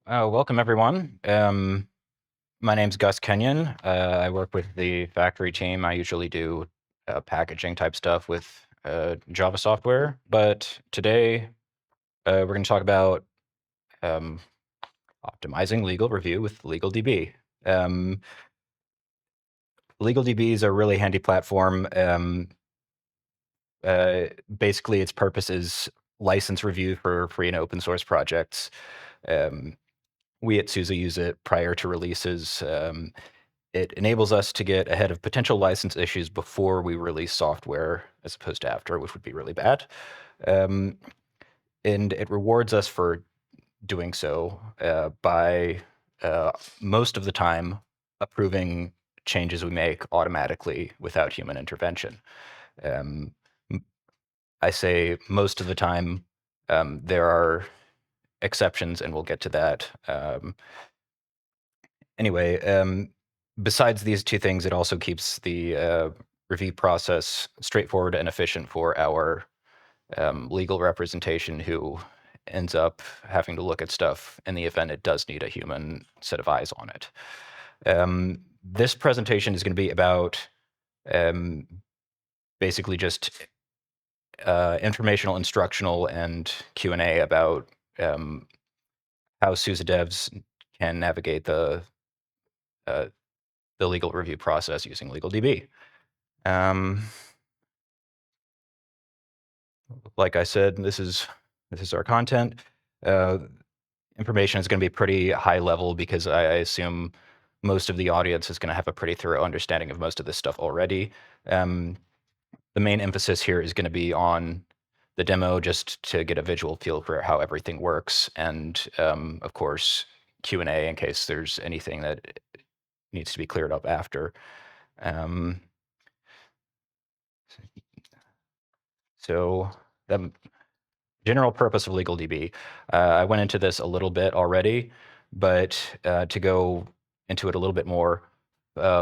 Welcome, everyone. My name's Gus Kenyon. I work with the factory team. I usually do packaging type stuff with Java software, but today we're going to talk about um, optimizing legal review with LegalDB. Um, LegalDB is a really handy platform. Basically, its purpose is license review for free and open source projects. Um, we at SUSE use it prior to releases. It enables us to get ahead of potential license issues before we release software, as opposed to after, which would be really bad. Um, and it rewards us for doing so by most of the time approving changes we make automatically without human intervention. Um, I say most of the time. There are exceptions, and we'll get to that. Anyway, besides these two things, it also keeps the review process straightforward and efficient for our legal representation who ends up having to look at stuff in the event it does need a human set of eyes on it. This presentation is going to be about um, basically just informational, instructional, and Q&A about how SUSE devs can navigate uh, the legal review process using LegalDB. Like I said, this is our content. Information is going to be pretty high level because I assume most of the audience is going to have a pretty thorough understanding of most of this stuff already. The main emphasis here is going to be on the demo, just to get a visual feel for how everything works, and of course Q&A in case there's anything that needs to be cleared up after. So the general purpose of LegalDB, I went into this a little bit already, but to go into it a little bit more,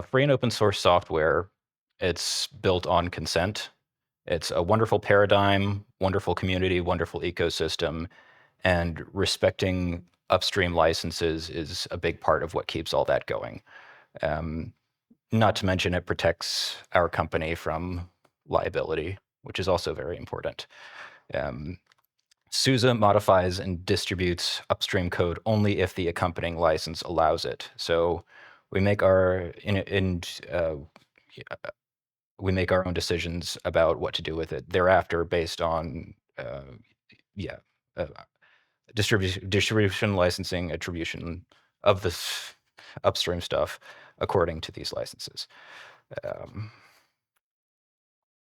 free and open source software, it's built on consent. It's a wonderful paradigm, wonderful community, wonderful ecosystem, and respecting upstream licenses is a big part of what keeps all that going. Not to mention it protects our company from liability, which is also very important. SUSE modifies and distributes upstream code only if the accompanying license allows it. So we make our we make our own decisions about what to do with it thereafter, based on yeah uh, distribution, licensing, attribution of this upstream stuff according to these licenses.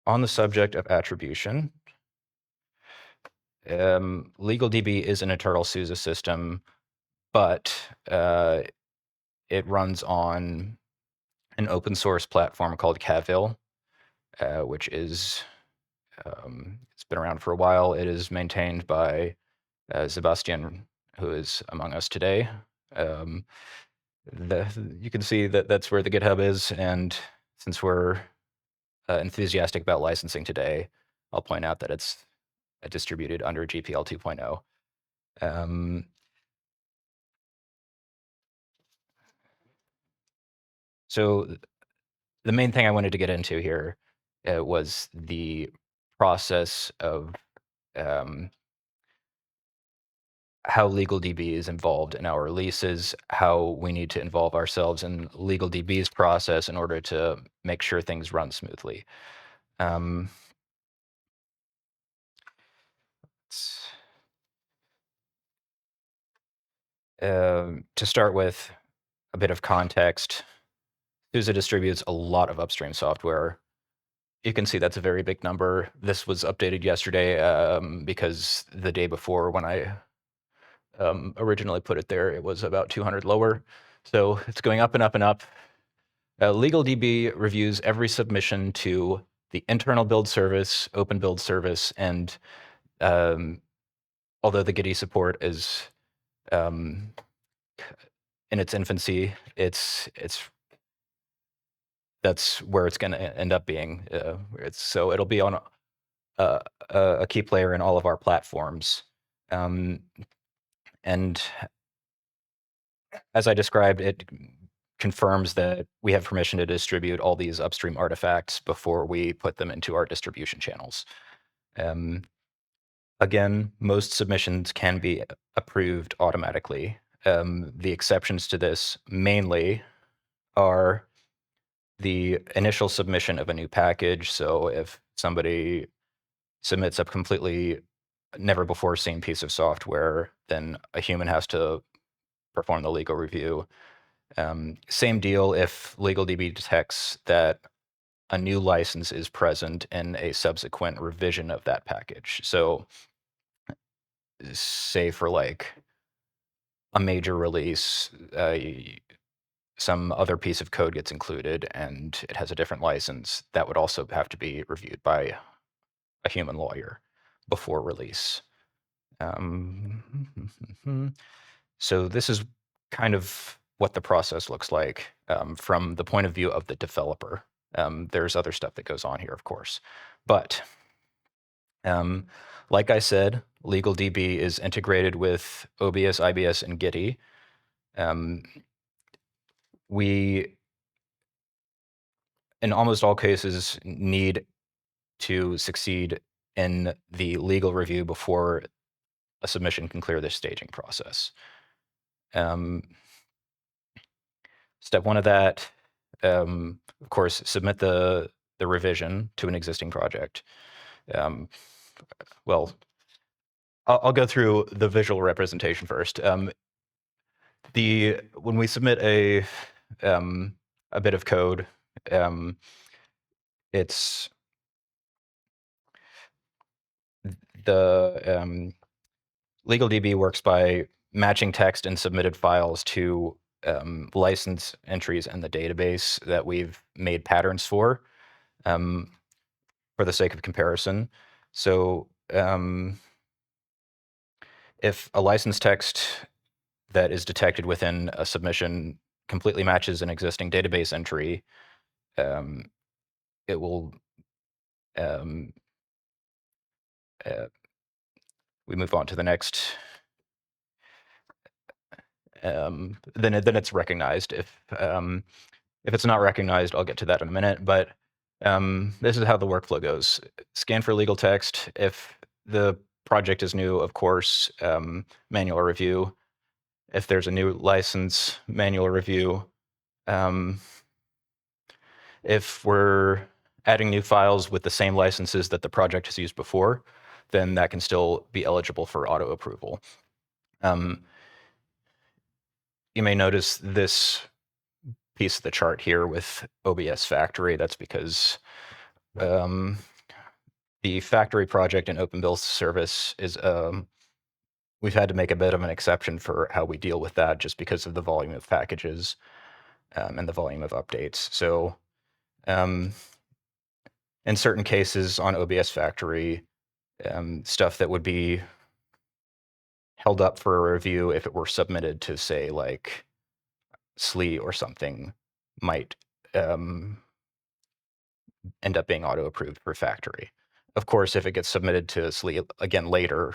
On the subject of attribution, LegalDB is an internal SUSE system, but it runs on an open source platform called Kavil, which is it's been around for a while. It is maintained by Sebastian, who is among us today. You can see that that's where the GitHub is, and since we're enthusiastic about licensing today, I'll point out that it's distributed under GPL 2.0. So the main thing I wanted to get into here was the process of how LegalDB is involved in our releases, how we need to involve ourselves in LegalDB's process in order to make sure things run smoothly. Um, to start with a bit of context, SUSE distributes a lot of upstream software. You can see that's a very big number. This was updated yesterday because the day before, when I originally put it there, it was about 200 lower. So it's going up and up and up. LegalDB reviews every submission to the internal build service, open build service, and although the Gitty support is in its infancy, that's where it's going to end up being. So it'll be on a key player in all of our platforms. And as I described, it confirms that we have permission to distribute all these upstream artifacts before we put them into our distribution channels. Again, most submissions can be approved automatically. The exceptions to this mainly are the initial submission of a new package. So if somebody submits a completely never before seen piece of software, then a human has to perform the legal review. Same deal if LegalDB detects that a new license is present in a subsequent revision of that package. So say for like a major release, some other piece of code gets included and it has a different license, that would also have to be reviewed by a human lawyer before release. So this is kind of what the process looks like from the point of view of the developer. There's other stuff that goes on here, of course. But like I said, LegalDB is integrated with OBS, IBS, and Gitty. We, in almost all cases, need to succeed in the legal review before a submission can clear the staging process. Step one of that, of course, submit the revision to an existing project. Well, I'll go through the visual representation first. When we submit a bit of code, it's the LegalDB works by matching text and submitted files to license entries in the database that we've made patterns for the sake of comparison. So if a license text that is detected within a submission completely matches an existing database entry, it will we move on to the next. Then it's recognized. If it's not recognized, I'll get to that in a minute. But this is how the workflow goes: scan for legal text. If the project is new, of course, manual review. If there's a new license, manual review. If we're adding new files with the same licenses that the project has used before, then that can still be eligible for auto approval. You may notice this piece of the chart here with OBS Factory. That's because the factory project in Open Build Service is we've had to make a bit of an exception for how we deal with that just because of the volume of packages and the volume of updates. So in certain cases on OBS Factory, stuff that would be held up for a review if it were submitted to, say, like SLE or something, might end up being auto-approved for factory. Of course, if it gets submitted to SLE again later,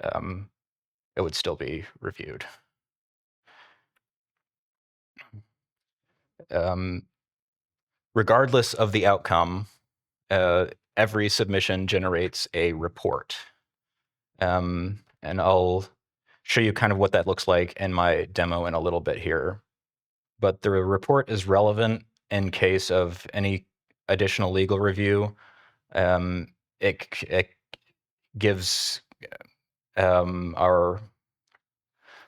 it would still be reviewed. Regardless of the outcome, every submission generates a report. And I'll show you kind of what that looks like in my demo in a little bit here. But the report is relevant in case of any additional legal review. It gives our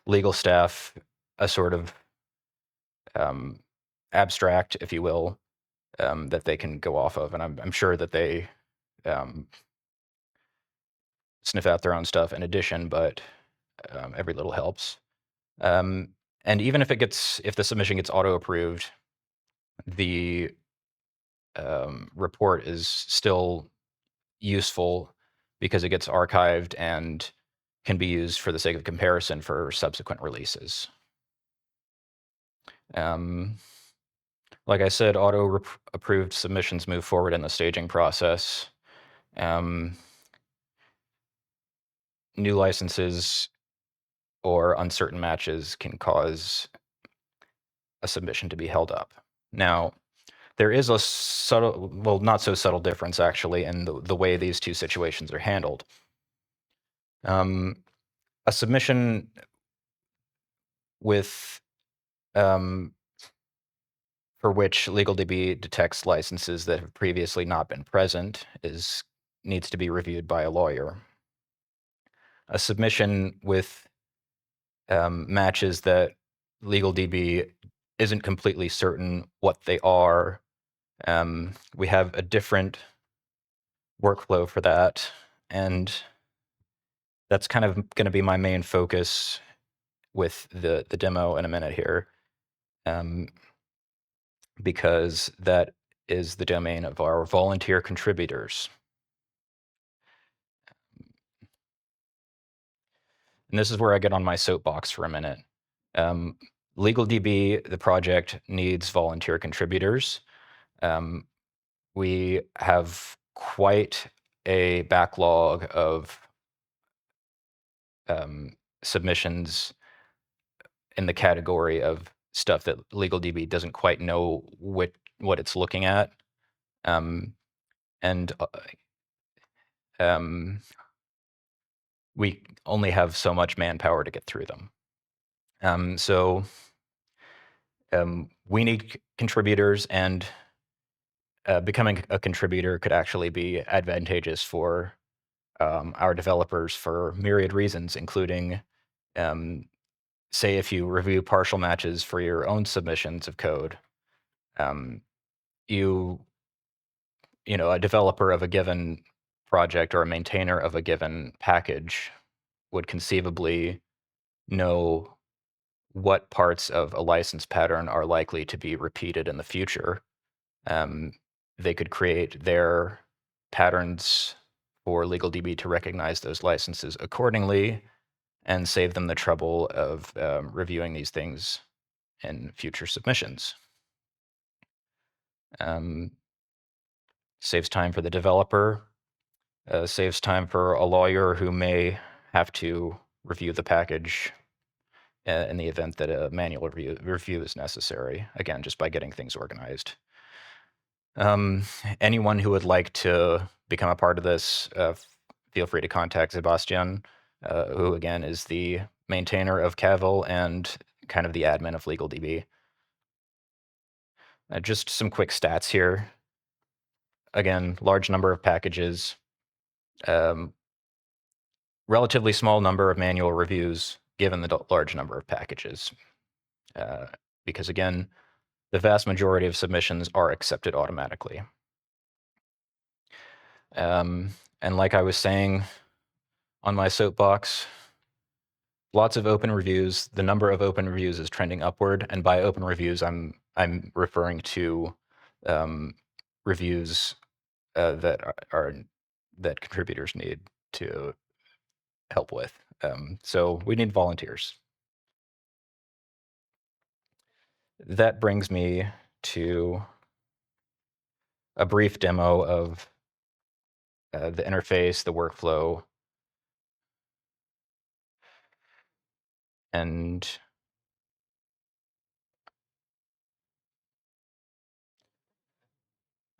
legal staff a sort of abstract, if you will, that they can go off of. And I'm sure that they sniff out their own stuff in addition, but every little helps. And even if the submission gets auto-approved, the report is still useful because it gets archived and can be used for the sake of comparison for subsequent releases. Like I said, auto-approved submissions move forward in the staging process. New licenses or uncertain matches can cause a submission to be held up. Now, there is a subtle, well, not so subtle difference actually in the way these two situations are handled. A submission with for which LegalDB detects licenses that have previously not been present needs to be reviewed by a lawyer. A submission with matches that LegalDB isn't completely certain what they are. We have a different workflow for that, and that's kind of going to be my main focus with the demo in a minute here, because that is the domain of our volunteer contributors. And this is where I get on my soapbox for a minute. LegalDB, the project, needs volunteer contributors. We have quite a backlog of submissions in the category of stuff that LegalDB doesn't quite know what it's looking at. And we only have so much manpower to get through them. So we need contributors, and becoming a contributor could actually be advantageous for our developers for myriad reasons, including, say, if you review partial matches for your own submissions of code, a developer of a given project or a maintainer of a given package would conceivably know what parts of a license pattern are likely to be repeated in the future. They could create their patterns for LegalDB to recognize those licenses accordingly and save them the trouble of reviewing these things in future submissions. Saves time for the developer, saves time for a lawyer who may have to review the package in the event that a manual review is necessary, again, just by getting things organized. Anyone who would like to become a part of this, feel free to contact Sebastian, who again is the maintainer of Cavil and kind of the admin of LegalDB. Just some quick stats here. Again, large number of packages, relatively small number of manual reviews given the large number of packages. Because again, the vast majority of submissions are accepted automatically. And like I was saying on my soapbox, lots of open reviews. The number of open reviews is trending upward, and by open reviews, I'm referring to reviews that contributors need to help with. So we need volunteers. That brings me to a brief demo of the interface, the workflow, and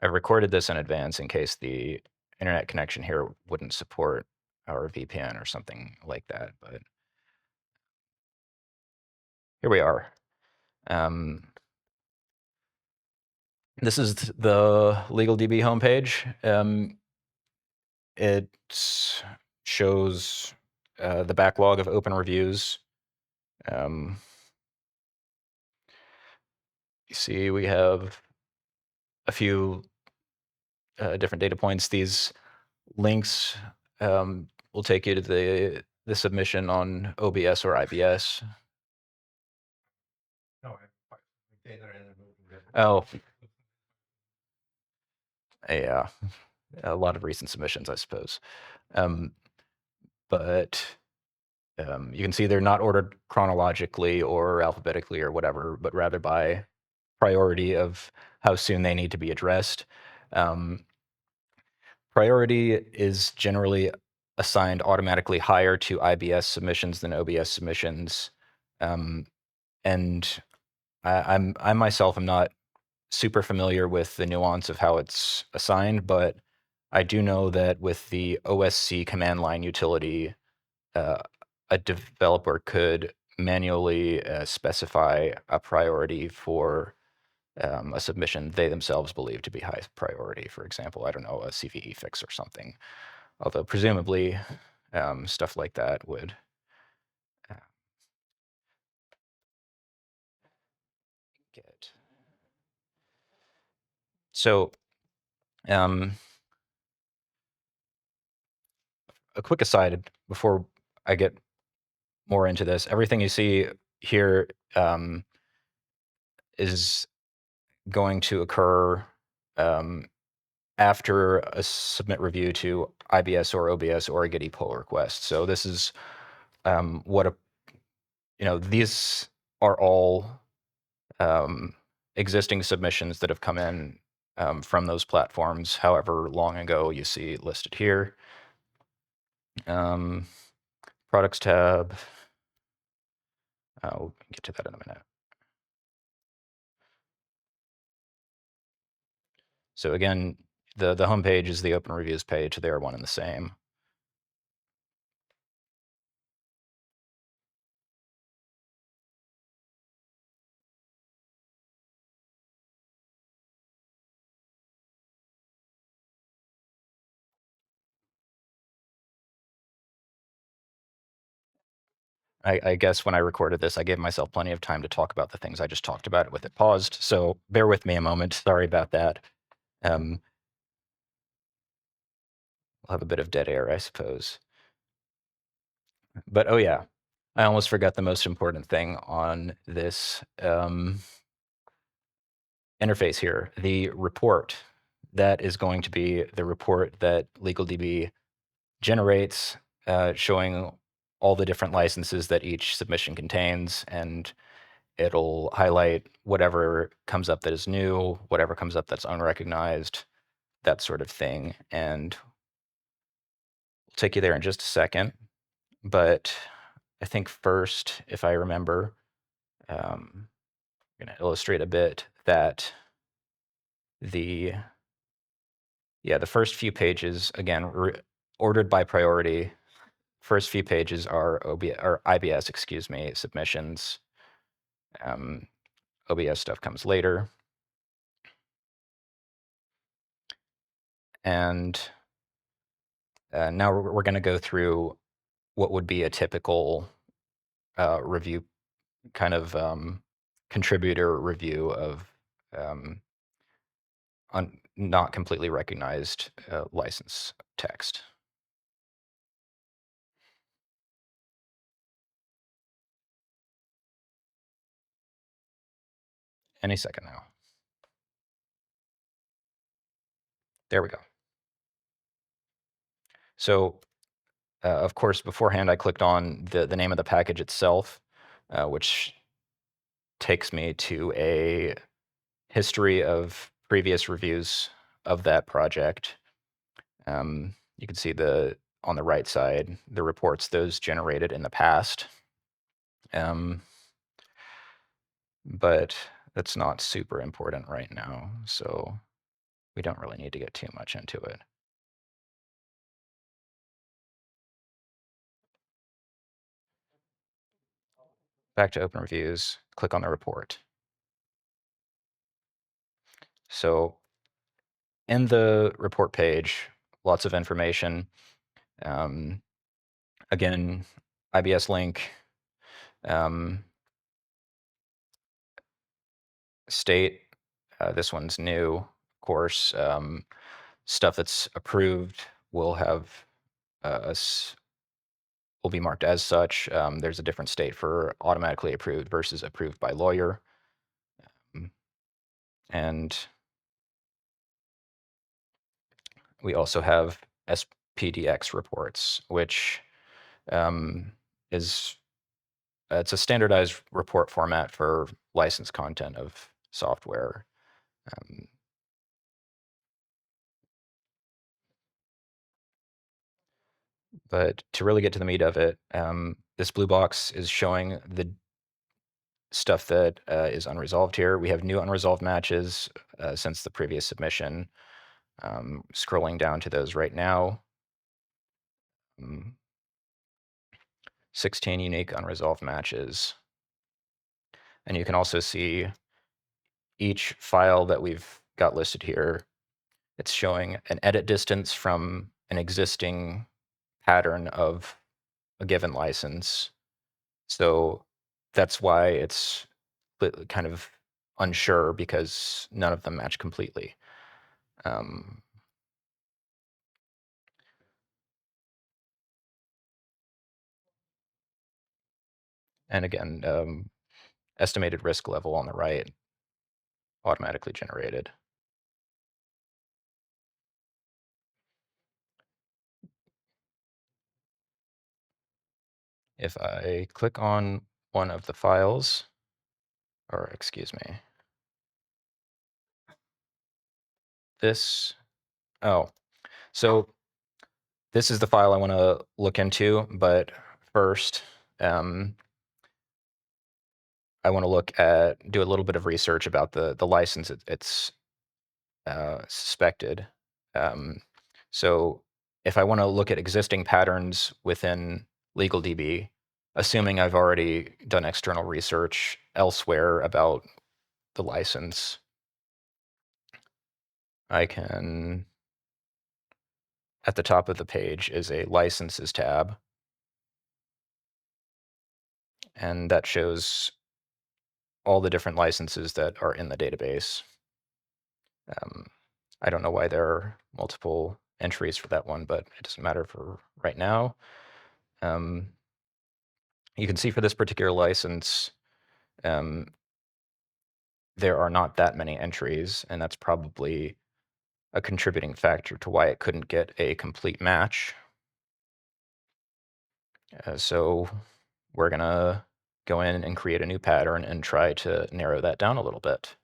I recorded this in advance in case the internet connection here wouldn't support our VPN or something like that, but here we are. This is the LegalDB homepage. It shows the backlog of open reviews. You see we have a few different data points. These links will take you to the submission on OBS or IBS. Oh, yeah, a lot of recent submissions, I suppose. But you can see they're not ordered chronologically or alphabetically or whatever, but rather by priority of how soon they need to be addressed. Priority is generally assigned automatically higher to IBS submissions than OBS submissions. And I myself am not super familiar with the nuance of how it's assigned, but I do know that with the OSC command line utility, uh, a developer could manually specify a priority for a submission they themselves believe to be high priority. For example, I don't know, a CVE fix or something. Although presumably stuff like that would uh, get. So um, a quick aside before I get more into this, everything you see here is going to occur um, after a submit review to IBS or OBS or a Gitty pull request. So this is what a these are all existing submissions that have come in from those platforms, however long ago you see listed here. Um, Products tab. We'll get to that in a minute. So again, the home page is the open reviews page. They are one and the same. I guess when I recorded this, I gave myself plenty of time to talk about the things I just talked about with it paused. So bear with me a moment. Sorry about that. We'll have a bit of dead air, I suppose. But oh yeah, I almost forgot the most important thing on this interface here, the report. That is going to be the report that LegalDB generates, showing all the different licenses that each submission contains, and it'll highlight whatever comes up that is new, whatever comes up that's unrecognized, that sort of thing. And we'll take you there in just a second. But I think first, if I remember, I'm going to illustrate a bit that the the first few pages, again, ordered by priority. First few pages are or IBS, excuse me, submissions. OBS stuff comes later. And now we're going to go through what would be a typical review, kind of contributor review of not completely recognized license text. Any second now. There we go. So, of course, beforehand, I clicked on the name of the package itself, which takes me to a history of previous reviews of that project. You can see on the right side, the reports those generated in the past. But that's not super important right now, so we don't really need to get too much into it. Back to open reviews, click on the report. So in the report page, lots of information. Again, IBS link, state, this one's new, of course. Stuff that's approved will have will be marked as such. There's a different state for automatically approved versus approved by lawyer. And we also have SPDX reports, which is it's a standardized report format for licensed content of software. But to really get to the meat of it, this blue box is showing stuff that is unresolved here. We have new unresolved matches since the previous submission. Scrolling down to those right now, 16 unique unresolved matches. And you can also see each file that we've got listed here. It's showing an edit distance from an existing pattern of a given license. So that's why it's kind of unsure, because none of them match completely. And again, estimated risk level on the right, automatically generated. If I click on one of the files, or excuse me, so this is the file I want to look into, but first, I want to do a little bit of research about the license it's suspected. So if I want to look at existing patterns within LegalDB, assuming I've already done external research elsewhere about the license, I can, at the top of the page is a licenses tab, and that shows all the different licenses that are in the database. I don't know why there are multiple entries for that one, but it doesn't matter for right now. You can see for this particular license, there are not that many entries, and that's probably a contributing factor to why it couldn't get a complete match. So we're going to go in and create a new pattern and try to narrow that down a little bit.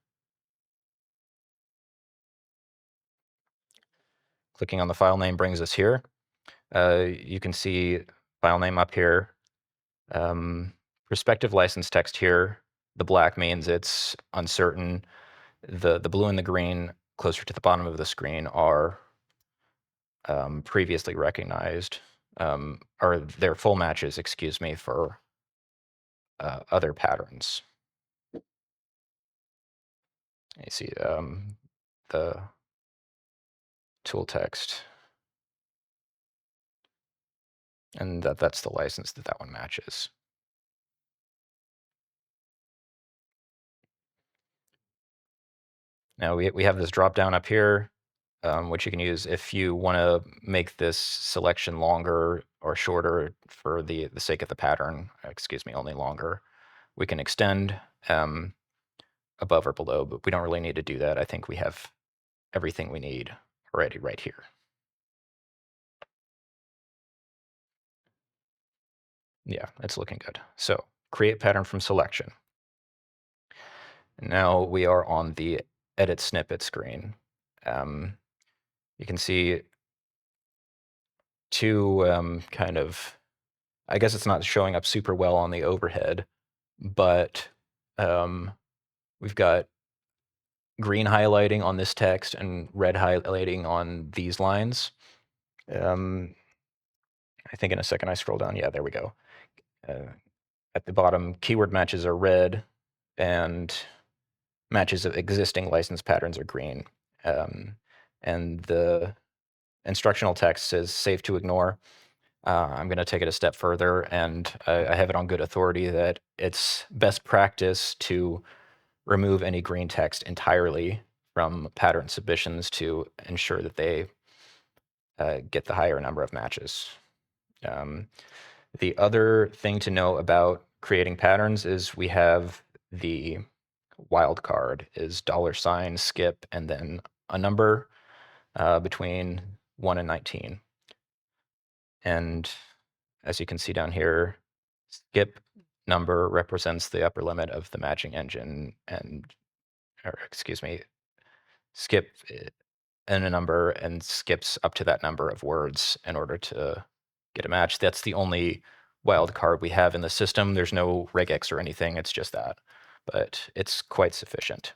Clicking on the file name brings us here. You can see file name up here. Prospective license text here. The black means it's uncertain. The blue and the green closer to the bottom of the screen are previously recognized, or they're full matches, excuse me, for other patterns. You see the tool text, and that's the license that one matches. Now we have this drop down up here, which you can use if you want to make this selection longer or shorter for the sake of the pattern. Excuse me, only longer. We can extend above or below, but we don't really need to do that. I think we have everything we need already right here. Yeah, it's looking good. So create pattern from selection. Now we are on the edit snippet screen. You can see two kind of, I guess it's not showing up super well on the overhead, but we've got green highlighting on this text and red highlighting on these lines. I think in a second I scroll down. Yeah, there we go. At the bottom, keyword matches are red, and matches of existing license patterns are green. And the instructional text says safe to ignore. I'm going to take it a step further, and I have it on good authority that it's best practice to remove any green text entirely from pattern submissions to ensure that they get the higher number of matches. The other thing to know about creating patterns is we have the wildcard is $ skip and then a number between 1 and 19. And as you can see down here, skip number represents the upper limit of the matching engine, or excuse me, skip and a number and skips up to that number of words in order to get a match. That's the only wild card we have in the system. There's no regex or anything. It's just that. but it's quite sufficient.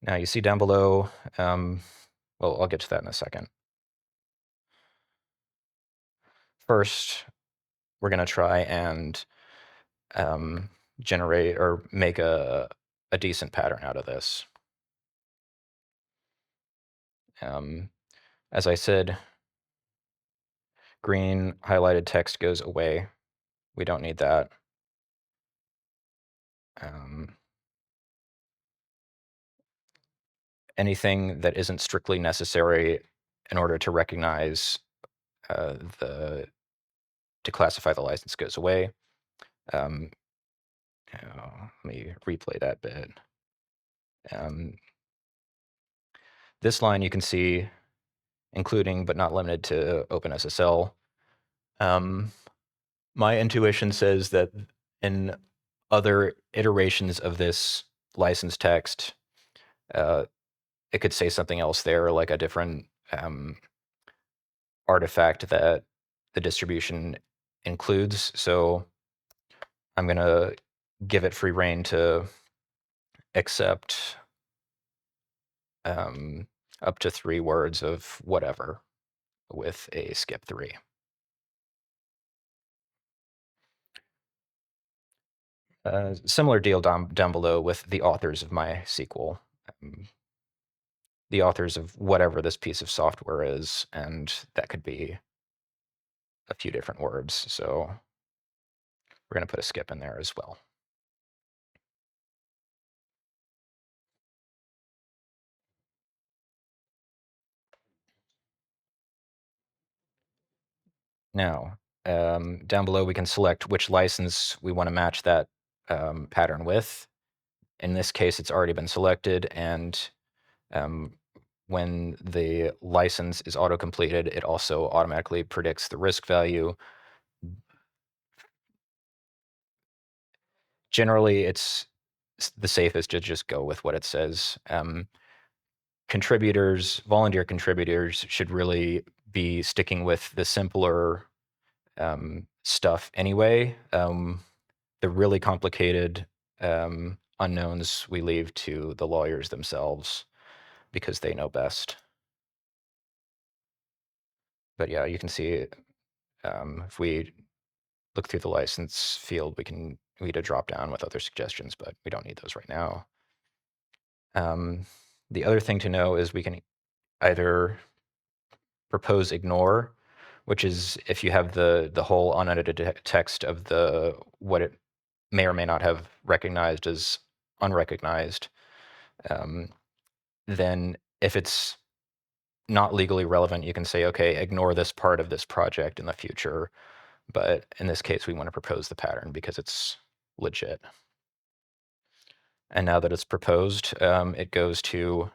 Now you see down below, well, I'll get to that in a second. First, we're going to try and generate or make a decent pattern out of this. As I said, green highlighted text goes away. We don't need that. Anything that isn't strictly necessary in order to recognize to classify the license goes away. Let me replay that bit. This line you can see, including but not limited to OpenSSL. My intuition says that in other iterations of this license text, it could say something else there, like a different artifact that the distribution includes. So I'm going to give it free rein to accept up to 3 words of whatever with a skip 3. Similar deal down below with the authors of my SQL, the authors of whatever this piece of software is, and that could be a few different words. So we're going to put a skip in there as well. Now, down below, we can select which license we want to match that pattern with. In this case, it's already been selected, and when the license is auto-completed, it also automatically predicts the risk value. Generally, it's the safest to just go with what it says. Volunteer contributors should really be sticking with the simpler stuff anyway. The really complicated unknowns we leave to the lawyers themselves because they know best. But yeah, you can see if we look through the license field, we get a drop down with other suggestions, but we don't need those right now. The other thing to know is we can either propose ignore, which is if you have the whole unedited text of what it may or may not have recognized as unrecognized. Then if it's not legally relevant, you can say, okay, ignore this part of this project in the future. But in this case, we want to propose the pattern because it's legit. And now that it's proposed, it goes to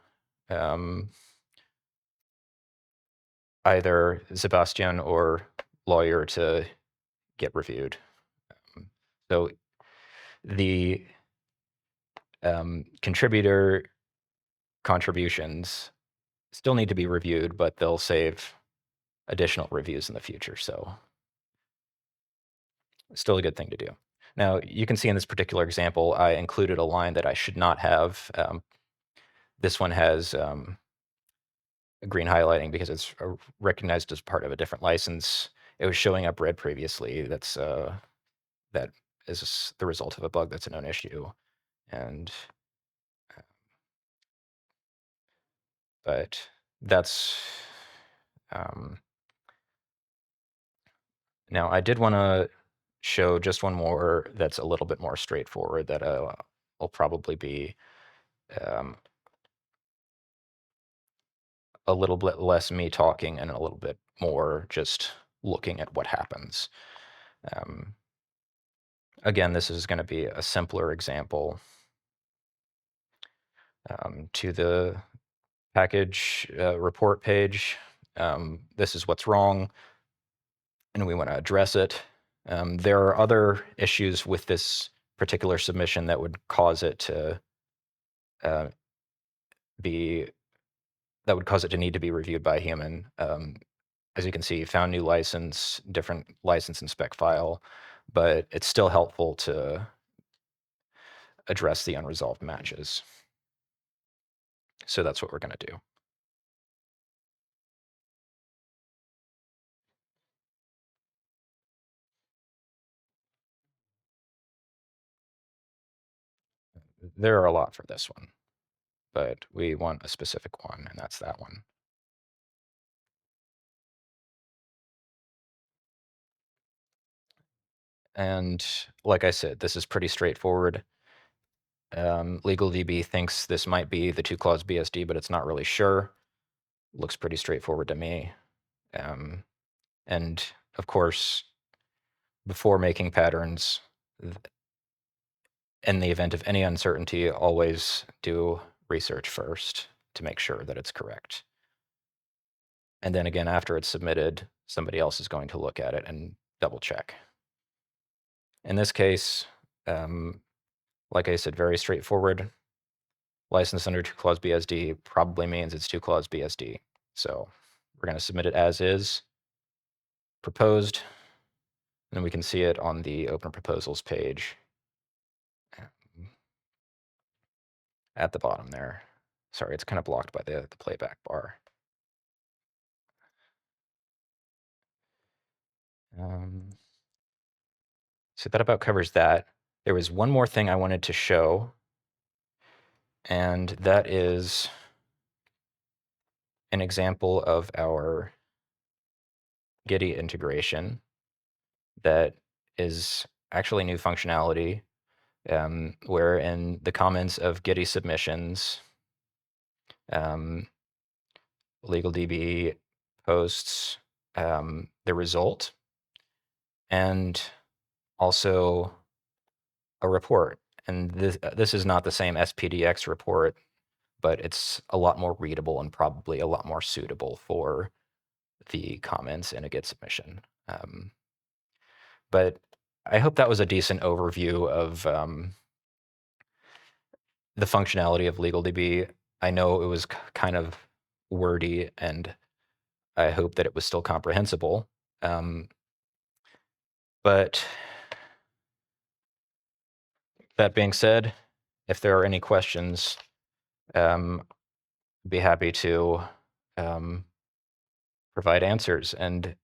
either Sebastian or lawyer to get reviewed. So the contributor contributions still need to be reviewed, but they'll save additional reviews in the future. So still a good thing to do. Now, you can see in this particular example, I included a line that I should not have. This one has green highlighting because it's recognized as part of a different license. It was showing up red previously. That is the result of a bug that's a known issue. And but that's now I did want to show just one more that's a little bit more straightforward that will probably be a little bit less me talking and a little bit more just looking at what happens. Again, this is going to be a simpler example. To the package report page, this is what's wrong, and we want to address it. There are other issues with this particular submission that would cause it to need to be reviewed by a human. As you can see, found new license, different license and spec file. but it's still helpful to address the unresolved matches. So that's what we're going to do. There are a lot for this one, but we want a specific one, and that's that one. And like I said, this is pretty straightforward. LegalDB thinks this might be the two-clause BSD, but it's not really sure. Looks pretty straightforward to me. And of course, before making patterns, in the event of any uncertainty, always do research first to make sure that it's correct. And then again, after it's submitted, somebody else is going to look at it and double check. In this case, like I said, very straightforward. License under two-clause BSD probably means it's two-clause BSD. So we're going to submit it as is, proposed, and then we can see it on the Open Proposals page at the bottom there. Sorry, it's kind of blocked by the playback bar. So that about covers that. There was one more thing I wanted to show, and that is an example of our Gitty integration that is actually new functionality, where in the comments of Gitty submissions, LegalDB posts the result and also a report. And this is not the same SPDX report, but it's a lot more readable and probably a lot more suitable for the comments in a Git submission. But I hope that was a decent overview of the functionality of LegalDB. I know it was kind of wordy, and I hope that it was still comprehensible. But that being said, if there are any questions, I'd be happy to provide answers. And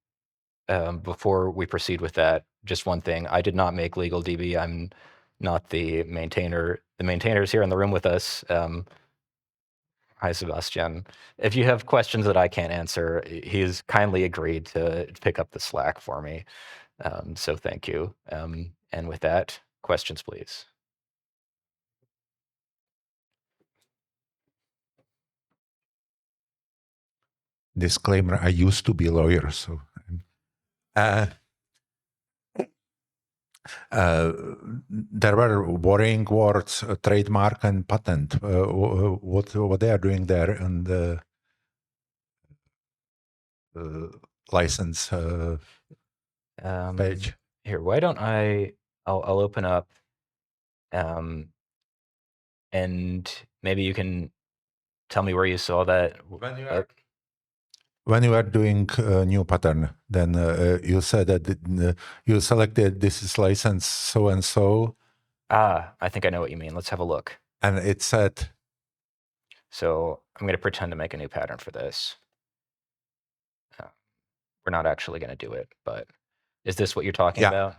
before we proceed with that, just one thing. I did not make LegalDB. I'm not the maintainer. The maintainer's here in the room with us. Hi, Sebastian. If you have questions that I can't answer, he's kindly agreed to pick up the slack for me. So thank you. And with that, questions, please. Disclaimer, I used to be a lawyer, so there were worrying words, trademark and patent. What they are doing there on the license page? Here, why don't I'll open up, and maybe you can tell me where you saw that. When you are doing a new pattern, then you said that you selected this is license so and so. I think I know what you mean. Let's have a look. And it said. So I'm going to pretend to make a new pattern for this. We're not actually going to do it, but is this what you're talking about?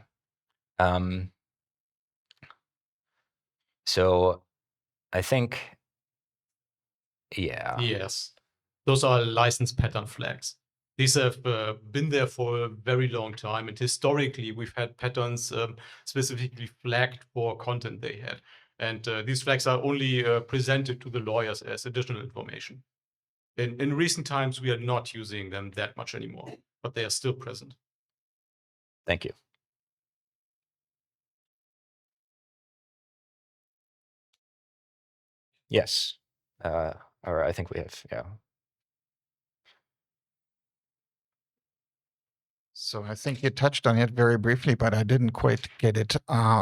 So I think, yeah. Yes. Those are license pattern flags. These have been there for a very long time. And historically, we've had patterns specifically flagged for content they had. And these flags are only presented to the lawyers as additional information. In recent times, we are not using them that much anymore, but they are still present. Thank you. Yes. Or I think we have, yeah. So I think you touched on it very briefly, but I didn't quite get it.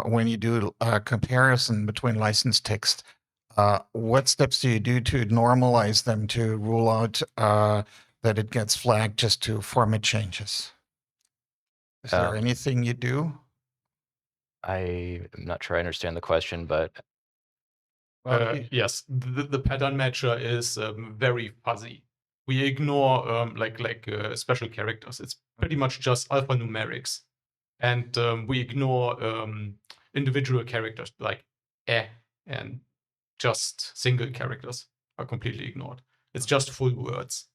When you do a comparison between license text, what steps do you do to normalize them to rule out that it gets flagged just to format changes? Is there anything you do? I'm not sure I understand the question, but Yes, the pattern matcher is very fuzzy. We ignore special characters. It's pretty much just alphanumerics, and we ignore individual characters like and just single characters are completely ignored. It's just full words.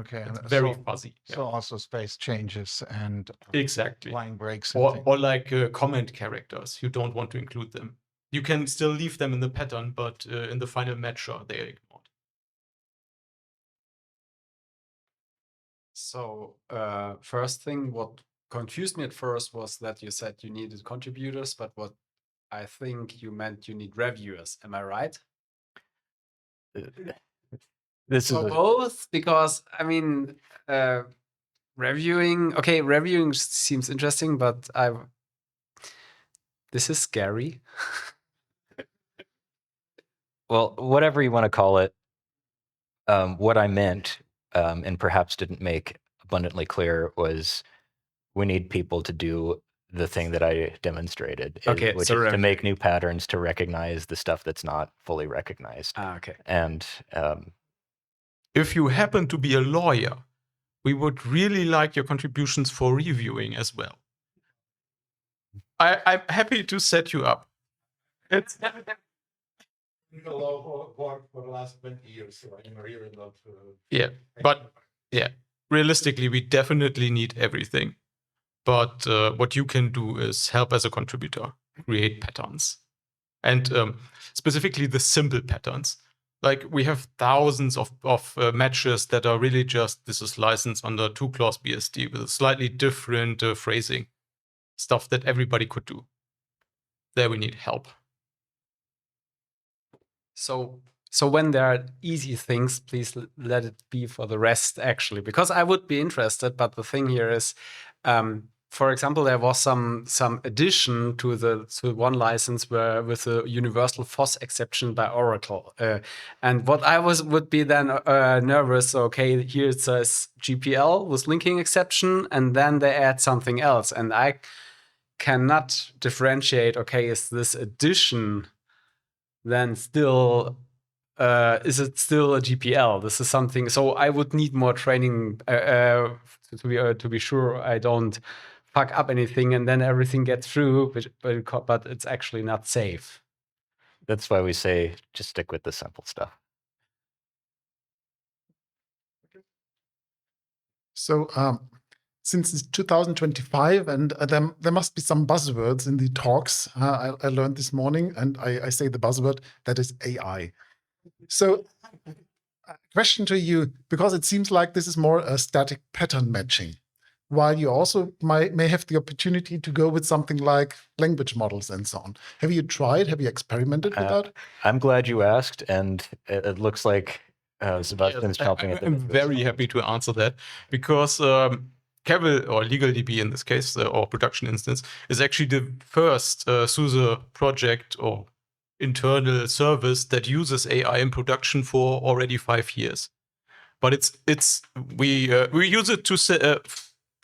Okay, It's and very so, fuzzy. so also space changes and Exactly. line breaks and Or things. comment characters. You don't want to include them. You can still leave them in the pattern, but in the final matcher, they are ignored. So first thing, what confused me at first was that you said you needed contributors, but what I think you meant you need reviewers. Am I right? this So is both, because I mean, reviewing seems interesting, but this is scary. well, whatever you want to call it. What I meant, and perhaps didn't make abundantly clear, was we need people to do the thing that I demonstrated, Okay, which so is to make new patterns to recognize the stuff that's not fully recognized. Okay. And If you happen to be a lawyer, we would really like your contributions for reviewing as well. I'm happy to set you up. It's The law for the last 20 years, so I'm really not. Yeah, but yeah, realistically, we definitely need everything. But what you can do is help as a contributor, create patterns, and specifically the simple patterns. Like we have thousands of matches that are really just this is licensed under 2-clause BSD with a slightly different phrasing, stuff that everybody could do. There we need help. So when there are easy things, please let it be for the rest, actually, because I would be interested. But the thing here is, for example, there was some addition to one license where with a universal FOSS exception by Oracle, and what I would be then nervous. Okay, here it says GPL with linking exception, and then they add something else, and I cannot differentiate. Okay, is this addition then still is it still a GPL? This is something. So I would need more training to be sure I don't fuck up anything and then everything gets through, but it's actually not safe. that's why we say just stick with the simple stuff. So since it's 2025 and there must be some buzzwords in the talks I learned this morning, and I say the buzzword that is AI. So question to you, because it seems like this is more a static pattern matching, while you also may have the opportunity to go with something like language models and so on. Have you tried? Have you experimented with that? I'm glad you asked, and it looks like Sebastian's helping at the I'm very happy to answer that because Kevil, or LegalDB in this case, or production instance, is actually the first SUSE project or internal service that uses AI in production for already 5 years. But we use it to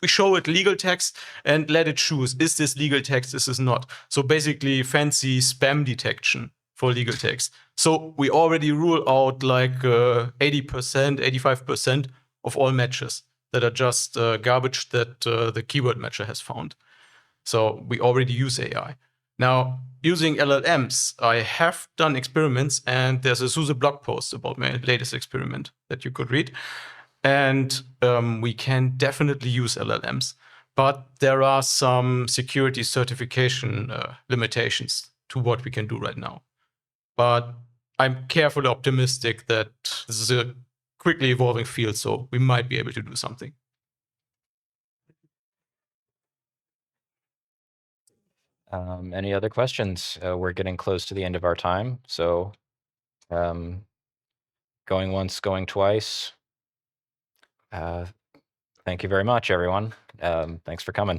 we show it legal text and let it choose, is this legal text, is this not? So basically fancy spam detection for legal text. So we already rule out like 80%, 85% of all matches that are just garbage that the keyword matcher has found. So we already use AI. Now, using LLMs, I have done experiments, and there's a SUSE blog post about my latest experiment that you could read. And we can definitely use LLMs, but there are some security certification limitations to what we can do right now. But I'm carefully optimistic that this is a quickly evolving field, so we might be able to do something. Any other questions? We're getting close to the end of our time, so going once, going twice. Thank you very much, everyone. Thanks for coming.